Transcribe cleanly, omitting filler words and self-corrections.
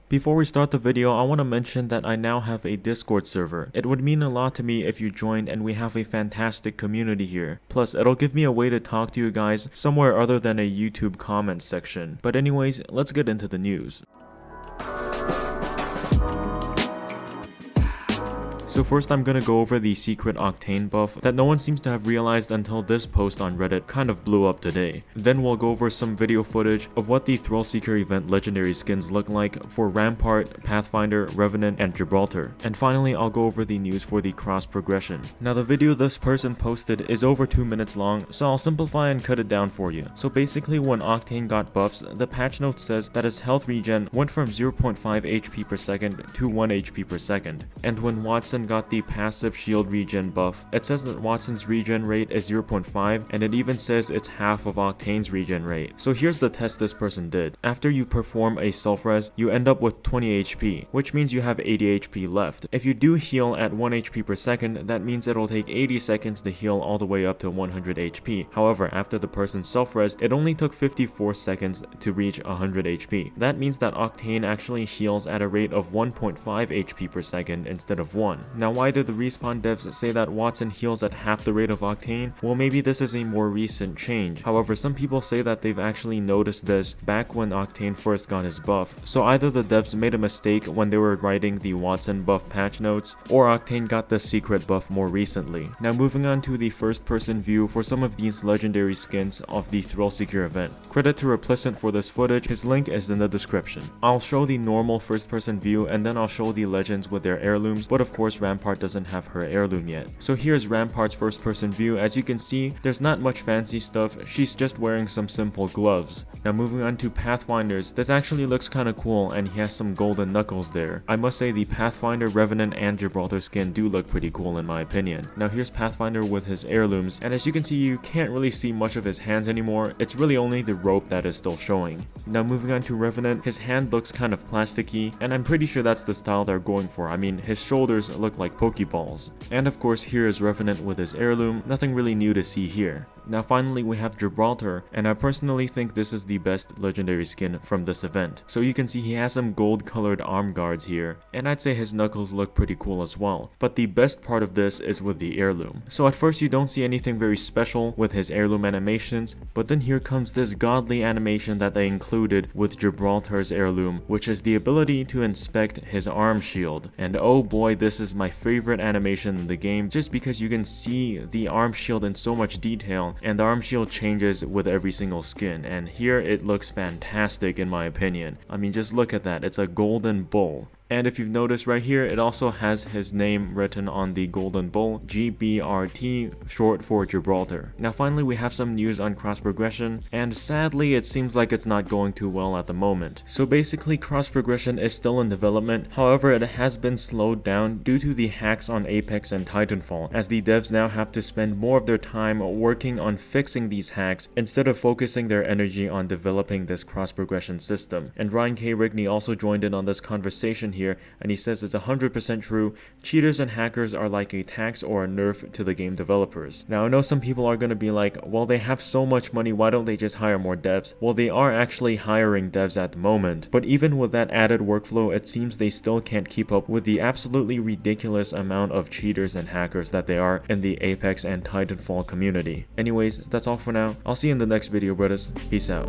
Before we start the video, I want to mention that I now have a Discord server. It would mean a lot to me if you joined, and we have a fantastic community here. Plus, it'll give me a way to talk to you guys somewhere other than a YouTube comment section. But anyways, let's get into the news. So first I'm gonna go over the secret Octane buff that no one seems to have realized until this post on Reddit kind of blew up today. Then we'll go over some video footage of what the Thrillseeker event legendary skins look like for Rampart, Pathfinder, Revenant, and Gibraltar. And finally I'll go over the news for the cross progression. Now the video this person posted is over 2 minutes long, so I'll simplify and cut it down for you. So basically when Octane got buffs, the patch note says that his health regen went from 0.5 HP per second to 1 HP per second. And when Watson got the passive shield regen buff, it says that Watson's regen rate is 0.5, and it even says it's half of Octane's regen rate. So here's the test this person did. After you perform a self-res, you end up with 20 HP, which means you have 80 HP left. If you do heal at 1 HP per second, that means it'll take 80 seconds to heal all the way up to 100 HP. However, after the person self-resed, it only took 54 seconds to reach 100 HP. That means that Octane actually heals at a rate of 1.5 HP per second instead of 1. Now why did the Respawn devs say that Watson heals at half the rate of Octane? Well, maybe this is a more recent change. However, some people say that they've actually noticed this back when Octane first got his buff. So either the devs made a mistake when they were writing the Watson buff patch notes, or Octane got the secret buff more recently. Now moving on to the first person view for some of these legendary skins of the Thrillseeker event. Credit to repliscint for this footage, his link is in the description. I'll show the normal first person view and then I'll show the legends with their heirlooms, but of course Rampart doesn't have her heirloom yet. So here's Rampart's first person view. As you can see, there's not much fancy stuff, she's just wearing some simple gloves. Now moving on to Pathfinder's, this actually looks kinda cool and he has some golden knuckles there. I must say the Pathfinder, Revenant, and Gibraltar skin do look pretty cool in my opinion. Now here's Pathfinder with his heirlooms, and as you can see you can't really see much of his hands anymore, it's really only the rope that is still showing. Now moving on to Revenant, his hand looks kind of plasticky, and I'm pretty sure that's the style they're going for. I mean, his shoulders look like Pokeballs. And of course here is Revenant with his heirloom, nothing really new to see here. Now finally we have Gibraltar, and I personally think this is the best legendary skin from this event. So you can see he has some gold colored arm guards here, and I'd say his knuckles look pretty cool as well. But the best part of this is with the heirloom. So at first you don't see anything very special with his heirloom animations, but then here comes this godly animation that they included with Gibraltar's heirloom, which is the ability to inspect his arm shield. And oh boy, this is my favorite animation in the game, just because you can see the arm shield in so much detail, and the arm shield changes with every single skin, and here it looks fantastic in my opinion. I mean, just look at that, it's a golden bull. And if you've noticed right here, it also has his name written on the golden bull, GBRT, short for Gibraltar. Now finally we have some news on cross progression, and sadly it seems like it's not going too well at the moment. So basically cross progression is still in development, however it has been slowed down due to the hacks on Apex and Titanfall, as the devs now have to spend more of their time working on fixing these hacks instead of focusing their energy on developing this cross progression system. And Ryan K. Rigney also joined in on this conversation here, and he says it's 100% true. Cheaters and hackers are like a tax or a nerf to the game developers. Now I know some people are going to be like, well, they have so much money, why don't they just hire more devs? Well, they are actually hiring devs at the moment, but even with that added workflow, it seems they still can't keep up with the absolutely ridiculous amount of cheaters and hackers that they are in the Apex and Titanfall community. Anyways, that's all for now. I'll see you in the next video, brothers. Peace out.